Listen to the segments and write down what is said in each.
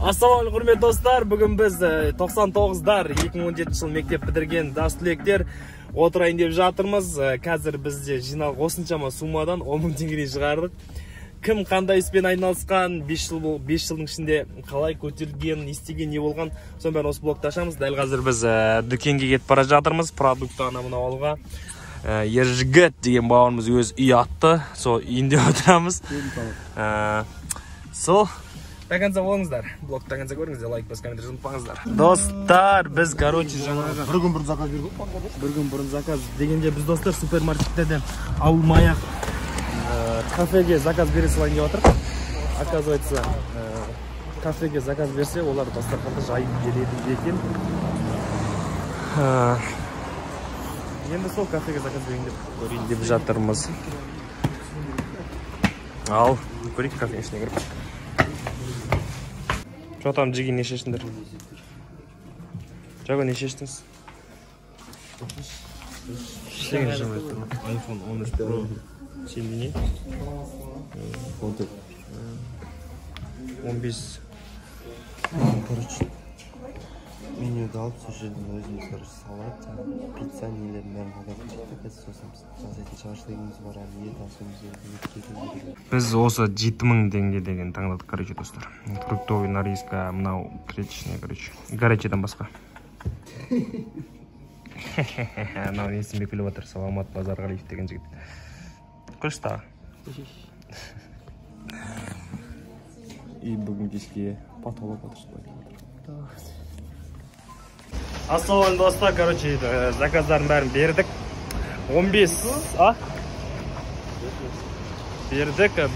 Ассалаумағалейкум, құрметті достар. Бүгін біз 99-дар 2017 жыл мектеп бітірген жас түлектер отырайын деп жатырмыз. Қазір бізде жинақ осыншама суммадан 10 000 теңгеден шығардық. Кім қандай іспен айналысқан, 5 жылдың ішінде қалай көтерілген, не істеген, не болған, соның бәрін осы блогта ашамыз. Дәл қазір біз дүкенге кетіп бара жатырмыз, продукты мына алуға. Ержігіт деген бауырымыз өз үй атты, сол үйінде отырамыз. Сол до конца болыңыздар. Блог до конца көріңіздер, лайк басып комментарий ұмытпаңыздар. Достар, біз короче жаңағы бір күн бұрын заказ бердік. Бір күн бұрын заказ дегенде біз достар супермаркеттерден алмай-ақ кафеге заказ бере салайын деп отырмыз. Оказывается, кафеге заказ берсе, олар дастарханды жайып береді екен. Енді сол кафеге заказ берейін деп көрейін деп жатырмыз. Ал, көрейік кафе ішіне кіріп. Что там жиги не шештіңдер? Жаго не шештіңіз? Шеген жамай тұрмын. iPhone 13 Pro. Сенде не? 14. 15. Короче, менюді алып, сол жерден өзіміз салат, пицца нелерін бәрін қадап жеттік. Сосын жасайтын шашлығымыз бар, ет асуымыз. Біз осы 7000 теңге деген таңдадық, короче, достар. Фруктовый нарезка, мынау гречечный, короче. Горячийдан басқа. Мынау несін күліп отыр, Саламат Базарғалиев деген жігіт. Күш тағы. И бүгін кешке патолог отыршып отыр. Ассалаумағалейкум достар, короче, заказдарын бәрін бердік. 15,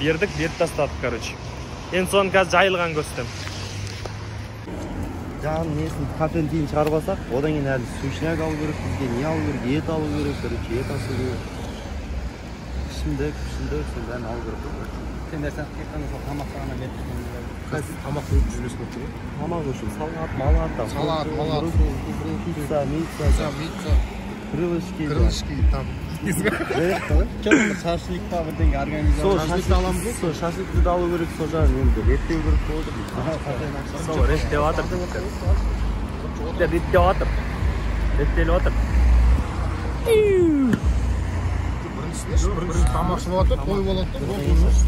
бердік тастадық, короче. Енді соны қазір жайылған көстім. Жаңағы несін кафені дейін шығарбасақ, одан кейін әлі сушняк алу керек, бізге не алу керек, ет алу керек, короче, ет асу керек. Ішімдік, сол бәрін алу керек. Сендер сәт кеттіңіз сол тамаққа ғана беріп Тамақ қойып жүрмесін өтті. Тамақ үшін салат, малат, пицца, крылышки, там. Чөтімді шашлик па бірдеңге организация. Сол шашликті де алу керек, сол жағын енді реттеу керек болды. Сол реттеп атыр. Реттеліп атыр. Бірінші тамақшы болады, той болады,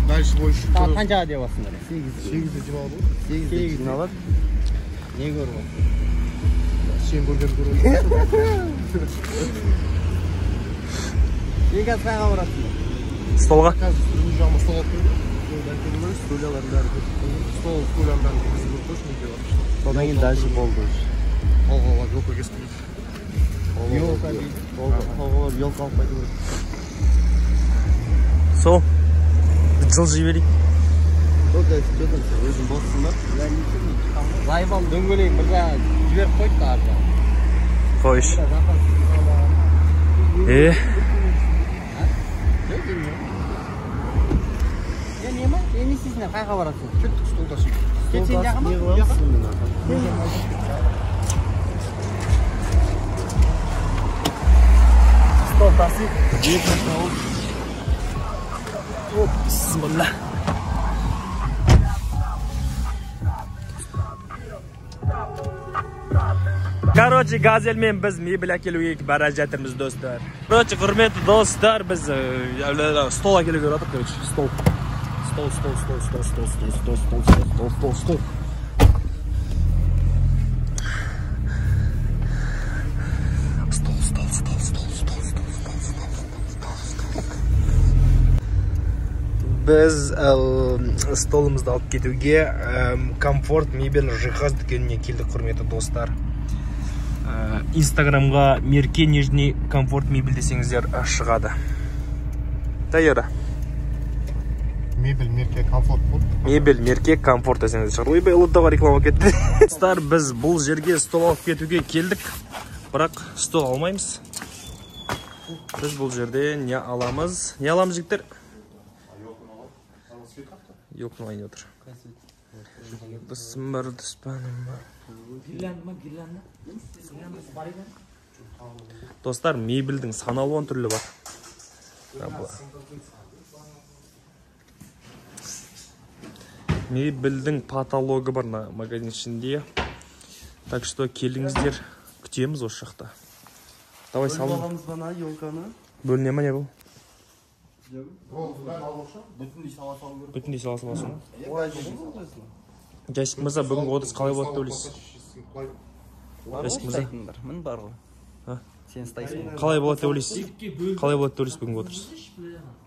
дальше бойшы. Қаншаға деп осындар? 8-де жиналады. 8-де жиналады. Не көріп отыр? Сен көрген көріп отыр. Сен қазір қайға барасың? Столға? Қазір жағыма стол алып көрді. Столяларын бәрі көрді. Столяларын бәрі көрді. Көшінеге бар. Содан кейін дальше болды. Қолға елка кестірейді. Елка дейді. Қолға елка алып қайту керек. Сол, жылжи берейік. Өзің боссың ба? Лайбал дөңгелейін бір жаға жіберіп қойды да арғы. Қойш. Не ма? Не істейсіңдер, қайға барасың? Кеттік столда сөйтіп. Кетсен жақы ма? Стол тасып. Бисмилlah. Короче, газельмен біз мебель әкелуге бара жатырмыз, достар. Короче, құрметті достар, біз стол әкелуге жатырмыз, короче. Стол. Біз столымызды алып кетуге комфорт мебель жиһаз дүкеніне келдік, құрметті достар. Инстаграмға мерке нежный комфорт мебель десеңіздер шығады. Тайыра. Мебель, мерке, комфорт болды. Мебель, мерке, комфорт десеңіздер шығады. Ойбай, ұлыдағы реклама кетті. Достар, біз бұл жерге стол алып кетуге келдік, бірақ стол алмаймыз. Біз бұл жерде не аламыз? Не аламыз, жігіттер? Елкін алайын отыр. Дұсым бар, дұспаным бар. Достар, мебелдің саналуан түрлі бар. Мебельдің потологы бар магазин ішінде. Так что келіңіздер, күтеміз осы жақта. Давай салып аламыз бана елканы. Бөліне ме не бұл? Бүтіндей сала салу керек. Бүтіндей сала саласың. Жасик мырза, бүгінгі отырыс қалай болады деп ойлайсыз? Жасик мырза, Мін бар ғой. Сен стайсың. қалай болады деп ойлайсыз? Қалай болады деп ойлайсыз бүгінгі отырыс?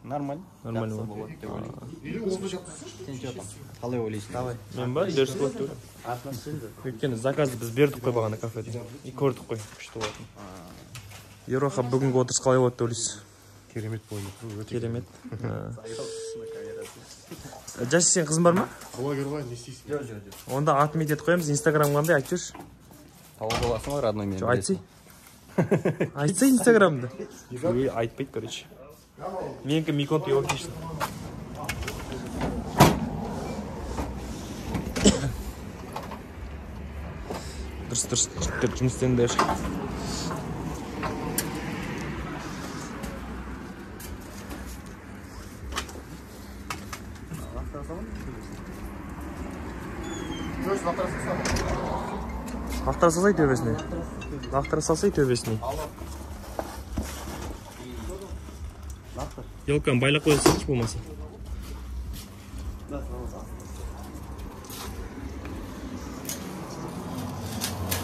Нормально. Нормально болады. Сен жотам. Қалай ойлайсың? Давай. Мен ба, дөріс болады деп ойлаймын. Өйткені заказды біз бердік қой бағана кафеде. И көрдік қой, күшті болатын. Еуроха, бүгінгі отырыс қалай болады деп ойлайсыз? Керемет болды. Керемет. Жасик, сен қызың бар ма? Блогер ғой, не істейсің? Жоқ. Онда атын етет қоямыз, Инстаграм қандай айтып жүрші. Тауып боласың ғой, родной мен. Айтсай. Айтсай Инстаграмды. Айтпайды, короче. Менікі Микон ты отлично. Дұрыс, жігіттер жұмыс істеңдер. Лақтыра салсай төбесіне. Лақтыра салсай төбесіне. Елканы байлап қойсаңшы болмаса.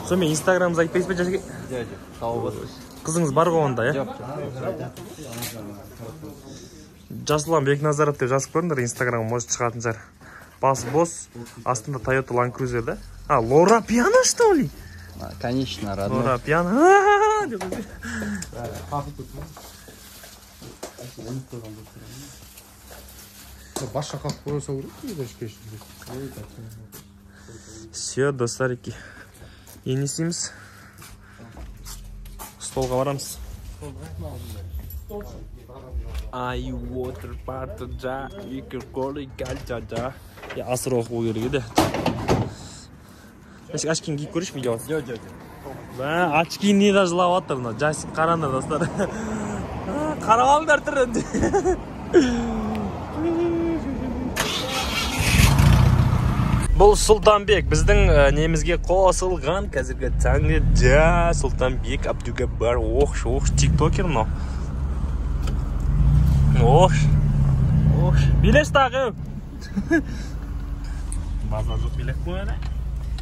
Сонымен инстаграмыңызды айтпайсыз ба, Жасик? Жоқ. Тауып отырсыз. Қызыңыз бар ғой онда, Жоқ. Жасұлан Бекназаров деп жазып көріңдер, инстаграмға может шығатын шығар. Басы бос, астында Toyota Land Cruiser да. Лора Пиано, что ли? Конечно, родной. Лора Пиано. Бас жаққа қоя салу керек. Все, достарики. Не істейміз? Столға барамыз. I water part ja, екі қолы кәлча ja. Асыр оқу керек еді. Ашкин киіп көріш видеосы? Жоқ. Ашкин не да жылап атыр, Жасик қараңдар достар. Қарап алыңдар түрінде. Бұл Сұлтанбек, біздің немізге қосылған қазіргі таңғы жа. Сұлтанбек Абдугабар, оқ, тиктокер мынау. Оқ. Билеш тағы. Базар жоқ билек қойды.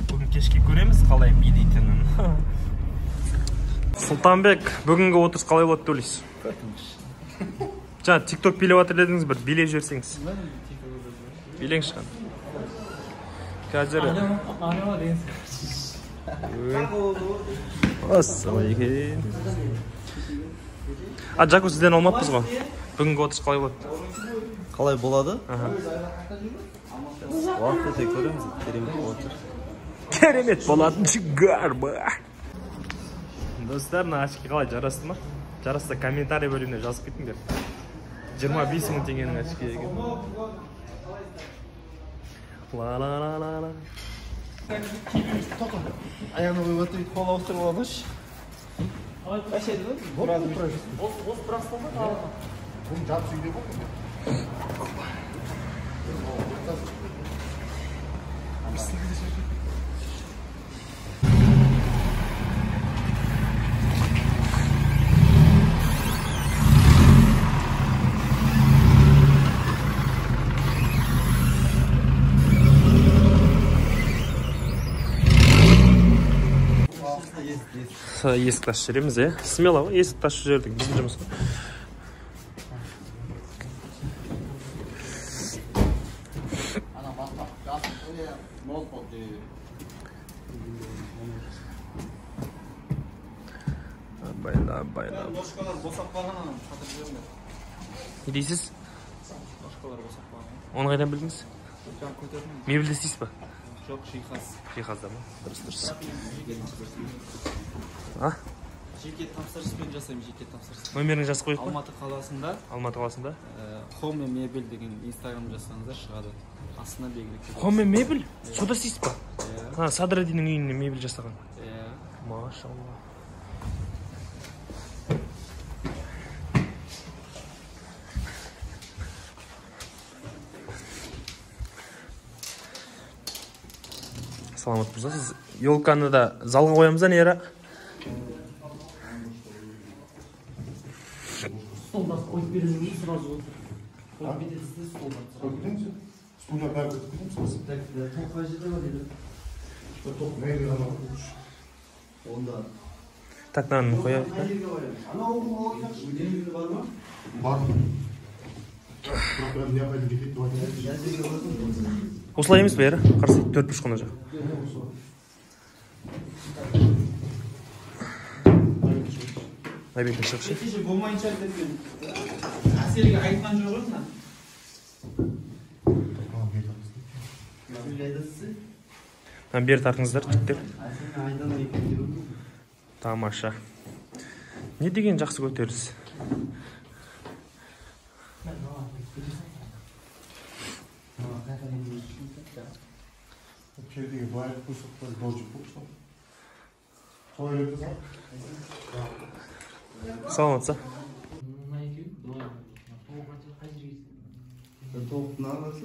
Бүгін кешке көреміз қалай билейтінін. Сұлтанбек, бүгінгі отырыс қалай болады деп ойлайсыз? Жаңа тикток билеп жатыр дедіңіз, бір билеп жіберсеңіз. Билеңіз шыған. Қазір. Ассалайкум. Жаку, сізден алмаппыз ғой. Бүгінгі отырыс қалай болады? Қалай болады? Уақыт өте көреміз, керемет болады. Керемет болатын шығар ба. Достар, ашки қалай жарасты ма? Жарасты комментарий бөліміне жазып кетіңдер. 25 мың теңгенің ашки екен. Ла-ла-ла-ла-ла. Аяғына қойып отырып қол ауыстырып алғаш. Қашайды ғой? Осы біраз болды ма? Бұның жарты үйде болды ма? Есік тасып жүреміз, Смело ғой, есік тасып жүрдік, біздің жұмыс қой. Байлап. Бошкалар босап қалған қатыр жүрмін. Не дейсіз? Бошкалар босап қалған. Оны қайдан білдіңіз? Жаң көтердім. Мебельді істейсіз ба? Жоқ, жиһаз. Жиһазда ма? Дұрыс. Жеке тапсырыспен жасаймын, жеке тапсырыс. Номерін жазып қойып па? Алматы қаласында Home Mebel деген инстаграм жазсаңыздар шығады. Астына белгілі. Home Mebel? Сода істейсіз ба? Садреддиннің үйіне мебель жасаған. Машалла. Саламат мырза, сіз елканы да залға қоямыз да нері? Столда қойып береміз, сразу қойып кетесіз, столда. Қойып кетеміз? Студия бәрі өтіп кетеміз? Тоқ қажеті бар еді. Тоқ мәйді ғана қойыш. Онда. Тақтан қояйық та. Бар. Бірақ бәрі не қайдың кетеді деп айтады. Осылай емес бәрі? Қарсы 4-5 қана жақ. Айбектен шығышы. Кеше болмайынша деген әселге айтқан жоқ ғой. Бері тартыңыздар, жігіттер. Тамаша. Не деген жақсы көтеріліс? Кердегі байық қойсақ, дождық қойсақ. Солай өтті сақ? Саламатса. Тоқтың ағасы?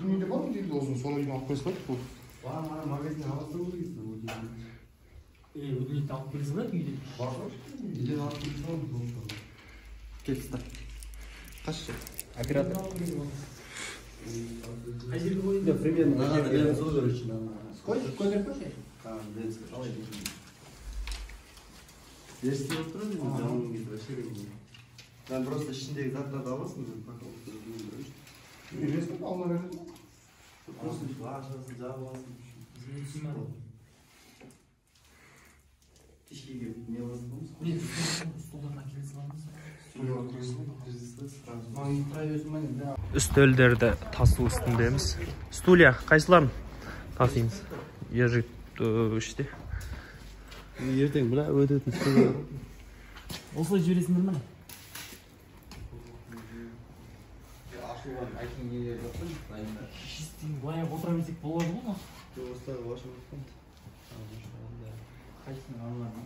Менде бар ма дейді осыны, соны кейін алып қойсақ бұл. Ана магазин ағасы болдыңыз. Өділікті алып келесіз ба, үйде? Бар ма? Үйден алып келесіз. Келсіз. Қашшы? Оператор. Қай жерге қойды? Примерно. Наверное, сол жер үшін. Сколько беріп қойшы? Ленска, қалай дейсің? Версия отырады, жаныңыз кетіп әшеріңіз. Sen просто içindeki zatları da alırsın mı? Bakalım. Resmen alma verir mi? Просто şu aşağısı cevap alırsın. Kişi gibi ne alırsın? Не, столдарына келе саламыз. Үстелдерді тасу үстіндеміз. Стулья, қайсыларын тасимыз? Ержік үште. Ертең бұла өтетін стулья. Осылай жібересіңдер ме? Былай отыра берсек болады ғой ма? Осылай ваша өткен. Қайсының алаларына?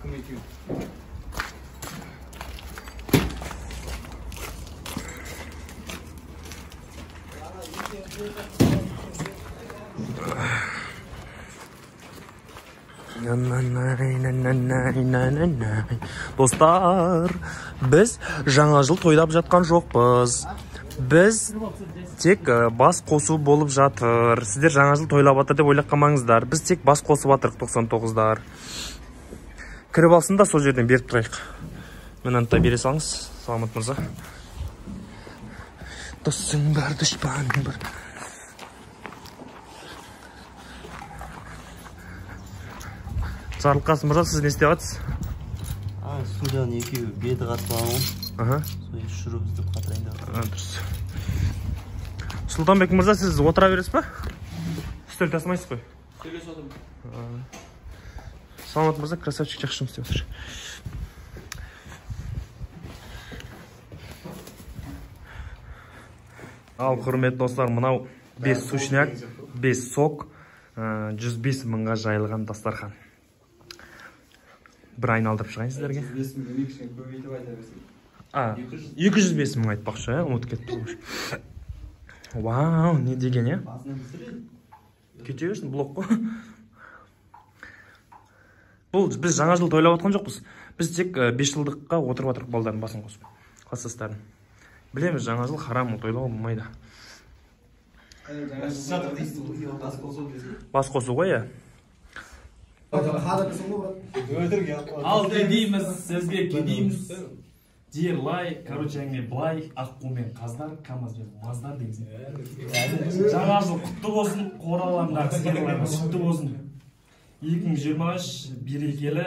Кім екеу? Достар, біз жаңа жыл тойлап жатқан жоқпыз. Біз тек бас қосу болып жатыр. Сіздер жаңа жыл тойлап жатыр деп ойлап қалмаңыздар. Біз тек бас қосып жатырық 99-дар. Кіріп алсын да сол жерден беріп тұрайық. Мен антта бере салыңыз, Саламат мырза. Досың бар, дұшпаның бар. Жарылқасын мырза, сіз не істеп жатсыз? Судан екеуі беті қатып алған. Сол шұрып іздеп қатырайын деп. Дұрыс. Сұлтанбек мырза, сіз отыра бересіз ба? Үстел тасымайсыз қой? Сөйлесіп отырмын. Саламат мырза, красавчик, жақсы жұмыс істеп отыр. Ал, құрметті достар, мынау 5 сушняк, 5 сок, 105 мыңға жайылған дастархан. Бір айналдырып шығайын сіздерге. 105 мың кішкене көбейтіп айта берсек. 205 мың айтпақшы, ұмыт кетті. Вау, не деген, е? Кете берсін, блок қой. Бұл біз жаңа жыл тойлап отқан жоқпыз. Біз тек 5 жылдыққа отырып атырық балдардың басын қосып. Кластастарын. Білеміз, жаңа жыл харам, тойлау болмайды. Бас қосу ғой, е? Ал дейміз, сізге кедейміз. Дерлай, короче, әңгіме былай, аққу мен қаздар, камаз бен маздар дейміз. Жаңа жыл құтты болсын, қораландар, сіздерлеріміз құтты болсын. 2023 берекелі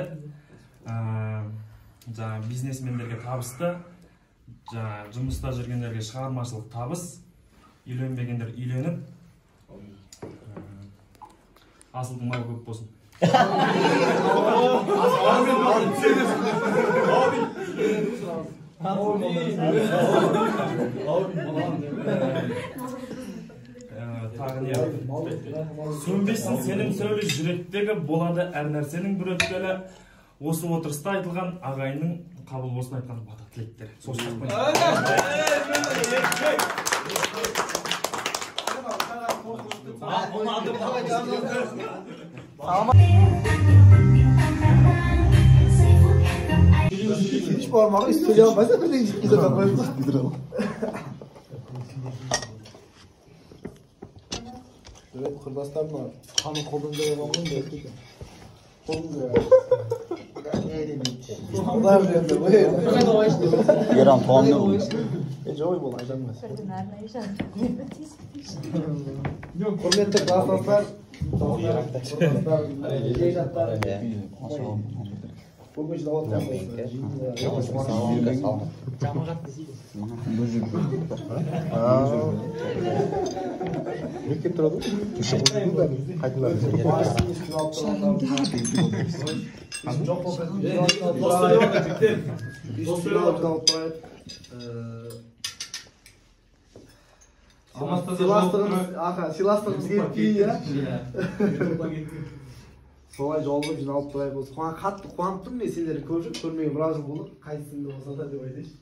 бизнесмендерге табысты, жұмыста жүргендерге шығармашылық табыс, үйленбегендер үйленіп, асылдың малы көп болсын. Тағы не? Сөнбесін сенің сөйлі жүректегі болады әр нәрсенің бір өткелі. Осы отырыста айтылған ағайынның қабыл болсын айтқан бата тілектер. Hiç parmağı üstüne yapmazsa bir de ciddi de kaparsın. Evet, kırbaçlar mı? Kanı kolunda yapamam da ettik. Kolunda ya. Onlar diyordu. Yeran puanlı olmuş. Joy bol aydanmaz. Yok, hürmetli klaslar. Bugün işte oturamaz. Ne getiriyordu? Haydiler. Silastığımız gettiği ya. Солай жолдап жиналып тұрайық осы. Қатты қуаныптым мен сендерді көріп көрмеген біраз жыл болды. Қайсысында болса да деп айтайыншы.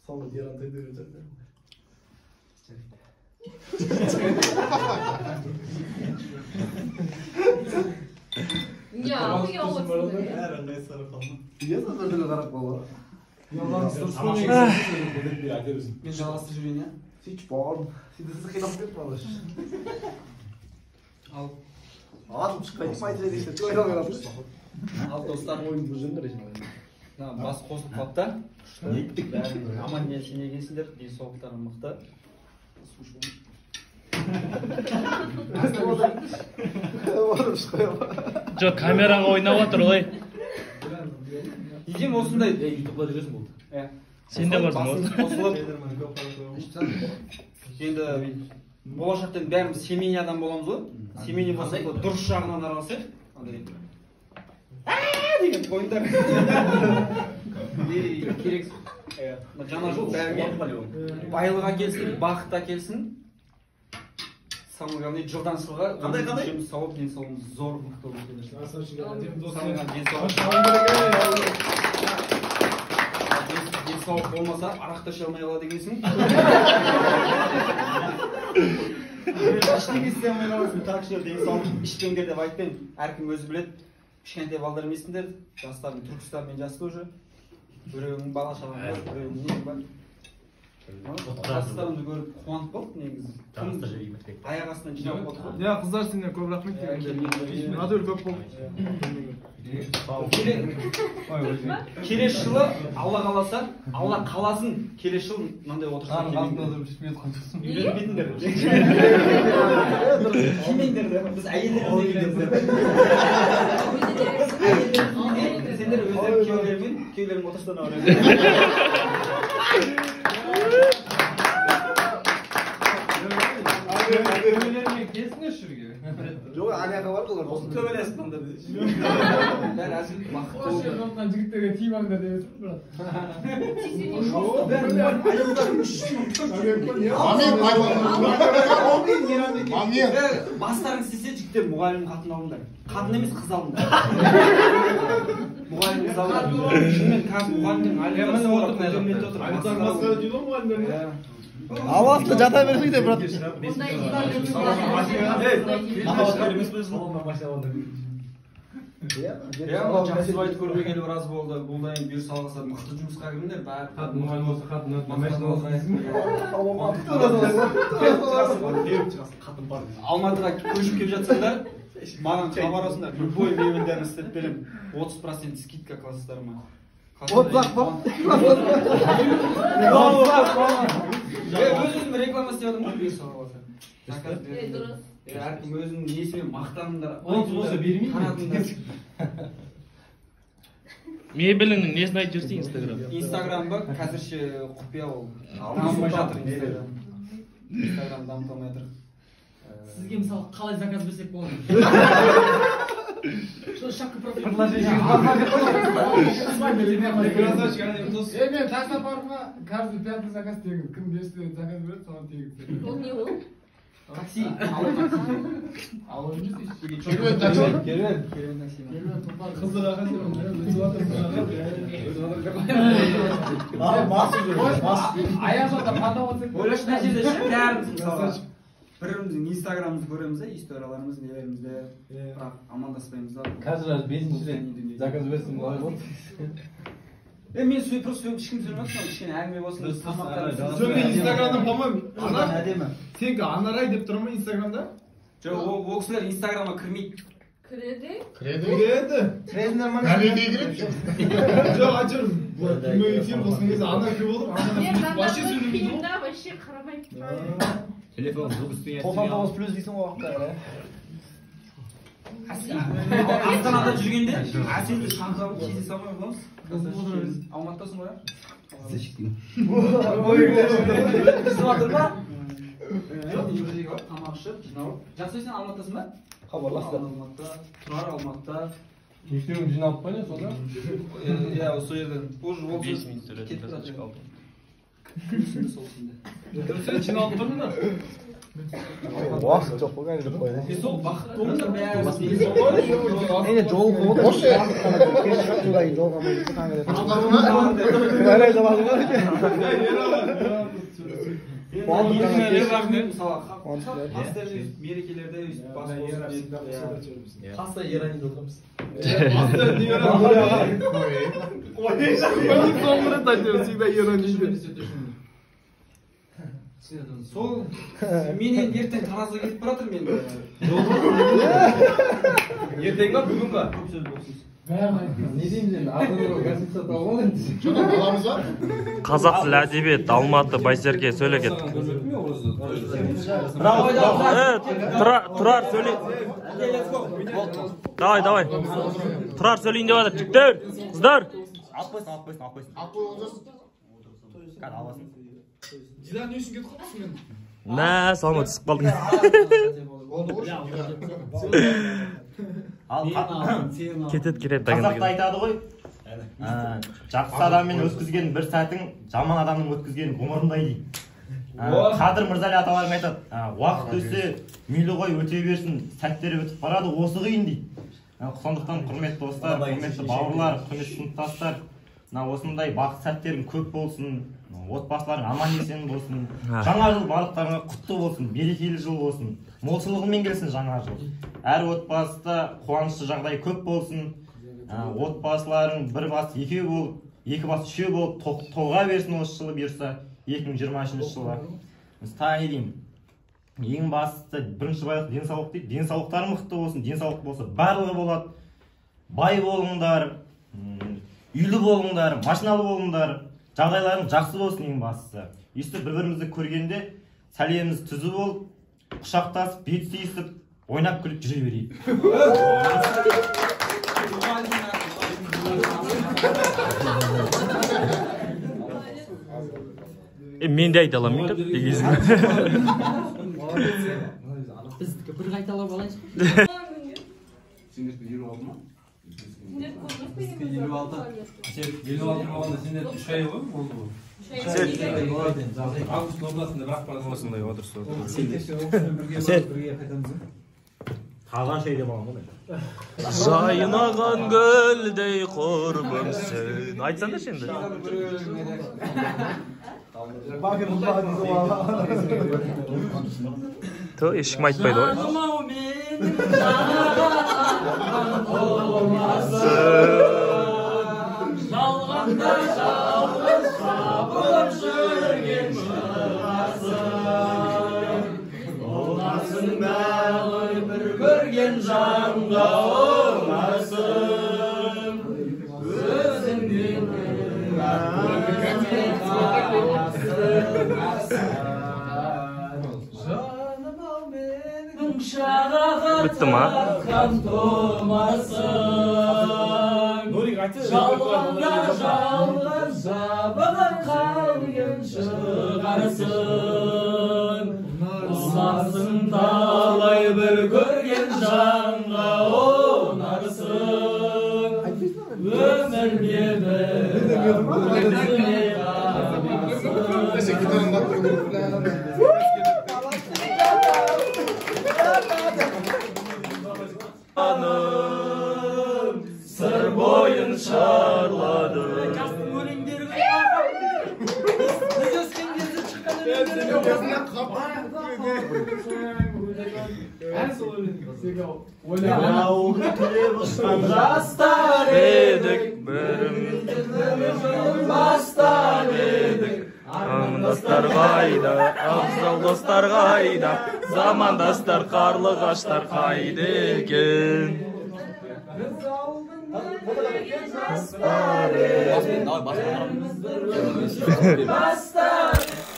Соңғы Еран тойда өтеді. Ya, bu yollasın. Үйде бірдеңе қарап қала. Мен жалғастырып жіберейін, иә? Сөйтіп бауырым. Сенде сізді қинап беріп қалаш. Ал Атым шықпайды, айтып жіберейін. Той ойнап ал достар, ойын бұзыңдар ешқандай. бас қосылып қалды да. Аман есен екенсіңдер, денсаулықтарың мықты. Жоқ, камераға ойнап отыр ғой. Идем осындай ютубқа жүресің болды. Сен де барсың ғой. Енді болашақтан бәріміз семейный адам боламыз ғой. Семейный болсақ дұрыс жағынан араласайық. Деген ойындар. Керек. Жаңа жыл бәріне байлық әкелсін, бақыт әкелсін. Самое главное, жылдан жылға өміріміз сауап, денсаулығымыз зор мықты болып келеді. Денсаулық болмаса, арақ та іше алмай қалады екенсің. Ештеңе істей алмай қаласың. Так что денсаулық ішпеңдер деп айтпаймын. Әркім өзі біледі. Кішкентай балдар емессіңдер. Жастардың түркістанмен жасты уже. Біреуінің бала шағаң бар, біреуінің не бар. Жастарымды көріп қуанып қалды негізі. Аяқ астынан жинап отыр. Ja, қыздар сендер көп рахмет. Надыр көп болды. Келесі жылы Алла қаласа, Алла қаласын келесі жыл мынандай отырсақ үйленбейтіндер. Кимеңдер, біз әйелдерімізді үйленеміздер. Сендер өздерің күйеулерің отырыстан ауырады. Көмелермен келсіңдер шүрге. Жоқ, аяға бар олар. Төбелесіп қанда біз. Бәрі әзіл бақытты. Жігіттерге тимаңдар деп Бастарың істесе жігіттер мұғалім қатын алыңдар. Қатын емес қыз алыңдар. Мұғалім қыз алыңдар. Шынымен қазір мұғалімден айлықтасы отыр. Авасты жата бермейді, брат. Жақсы айтып көрмегелі біраз болды. Бұл да енді бұйырса алғаса мықты жұмысқа кіріңдер. Қатын мұғалім болса қатын Алматыға көшіп келіп жатсаңдар, маған хабарласыңдар. Любой мебельдерін істеп беремін. 30% скидка класстарыма. 30-ақ па? Өзім реклама істедім ғой, бұйырса алғаса. Әркім өзінің несімен мақтаныңдар. 30 болса бермейді. Мебеліңнің несін айтып жүрсің Инстаграм? Инстаграм ба, қазірше құпия ол. Дамымай жатыр Инстаграм. Инстаграм дамытылмай жатыр. Сізге мысалы қалай заказ берсек болады? Что шапка Мен таксопаркқа каждый пятый заказ тегін. Кім 5 заказ береді, соған тегін. Ол не ол? Такси. Алу емес. Керуен такси. Қыздар аяқ жақта панда болсақ. Ойлашы мына жерде бәріміз мысалы. біріміздің инстаграмымызды көреміз да, историяларымыз, нелерімізді, бірақ амандаспаймыз да. Қазір аз 5-ші рет заказ берсем қалай болды? Мен просто ешкім сөйлемесін, кішкене әңгіме болсын. Сөйле инстаграмда по-моему. Әдемі. Сенікі Анарай деп тұр ма инстаграмда? Жоқ, ол кісілер инстаграмға кірмейді. Кіреді? Кіреді. Әлеге кіреді. Жоқ, айтыр. Прямой эфир болсын кезде Анар кіріп отыр. Мен Вообще заңдарды сөйлемейді. қиында вообще қарамай тұрады. Телефон звук істеген. 99 плюс дейсің ғой уақытта. Астанада жүргенде әсемді шаңқырап кездесе алмай қаламыз. Алматыдасың ғой? Біздің атыр ма? Тамақ ішіп, жиналып. Жақсы сен Алматыдасың ба? Хабарласты. Алматыда, тұрар Алматыда. Екеуің жиналып па не сонда? Иә, осы жерден. Уже 5 минут кетіп тұрады. Күнсінде сол сінде. Дұрыс жиналып тұрмын да. Уақыт жоқ қой әлі деп қойды. Сол бақыт болыңдар бәрі. Әне жол қылып отыр. Кеш жылдан кейін жолға ма кетсе таңғы мерекелерде бас Қаста Еранид отырмыз. Сол мен енді ертең Таразға кетіп бара жатырмын енді. Ертең ба бүгін ба? Көп сөз болсын. Не дейміз енді? Артынан гостиница тауып алайын десек. Жодан боламыз ба? Қазақ тілі әдебиет Алматы Байсерке сөйле кеттік. Тұрар сөйле. Давай. Тұрар сөйлейін деп жатыр. Жігіттер, қыздар. Алып қойсын. Ақ қой олжас. Қазір аласың. Дидан не үшін кетіп қалыпсың мен? Нә, салма түсіп қалдың. Кетеді Қазақта айтады ғой, жақсы адаммен өткізген бір сәтің жаман адамның өткізген ғұмырындай дейді. Қадыр Мырзали аталарың айтады, уақыт өтсе мейлі ғой өте берсін, сәттері өтіп барады, осы қиын дейді. Сондықтан құрметті достар, құрметті бауырлар, құрметті сыныптастар, осындай бақыт сәттерің көп болсын, отбасыларың аман есен болсын, жаңа жыл барлықтарыңа құтты болсын, берекелі жыл болсын, молшылығымен келсін жаңа жыл. Әр отбасыда қуанышты жағдай көп болсын, отбасыларың бір бас екеу болып, екі бас үшеу болып толға берсін осы жылы бұйырса 2023 жылға. Тағы не деймін? Ең бастысы бірінші байлық денсаулық дейді. Денсаулықтары мықты болсын, денсаулық болса барлығы болады. Бай болыңдар, үйлі болыңдар, машиналы болыңдар. Жағдайларың жақсы болсын ең бастысы. Өстіп бір-бірімізді көргенде сәлеміміз түзу болып, құшақтасып, бет сүйісіп, ойнап күліп жүре берейік. Мен де айта аламын деп. Біздікі бір қайталап алайыншы. Сендерді 56 болғанда сендер 3 ай ғой болды ғой. Август обласында бірақ осындай отырыс болды. Қалған шай деп аламын ғой. Жайнаған гүлдей құрбымсың. Айтсаңдаршы енді. Ешкім айтпайды ғой. Жалғанда жалғыз жабылып жүрген шығасың. Оңасың бәлі бір көрген жанға оңасың. Өзіңнен Bitti mi? Жалғанда жалғыз жабылып қалған шығарсың. Ұнарсың талай бір көрген жанға оңарсың. Өмірге бір өзіңе Sır boyun şarladı. Ауылды түлеп ұшқан жастар едік, бірімізді бастап едік. Амандастар қайда, абзал достар қайда, замандастар қарлығаштар қайда екен.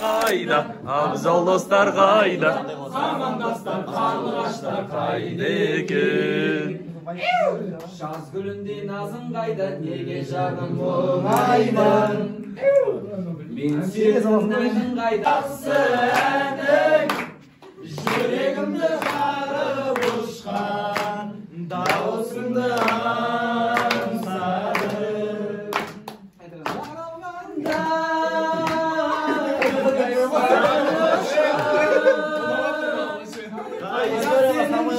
Қайда, абзал достар қайда, замандастар қарлығаштар қайда екен. Жаз гүліндей назың қайда, неге жағың болмайды? Мен сүйгеннің қайдасы әнің, жүрегімді жарып ұшқан дауысыңды аңсадым.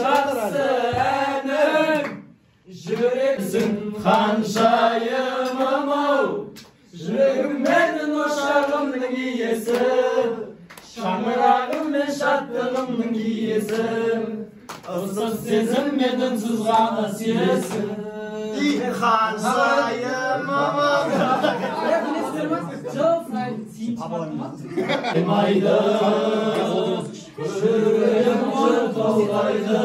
Жақсы әнің, жүрексің ханшайымым-ау, жүрегім менің ошағымның иесі, шаңырағым мен шаттығымның киесі, ыстық сезім мен үнсіз ғана сүйесің. Ханшайымым-ау. Майды, көрем орталайды,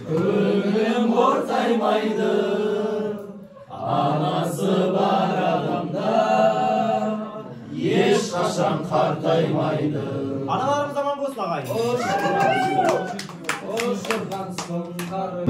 көрем ортаймайды, анасы бар адамда ешқашан қартаймайды. Аналарымыз аман болсын ағайын. Ошырғансың қары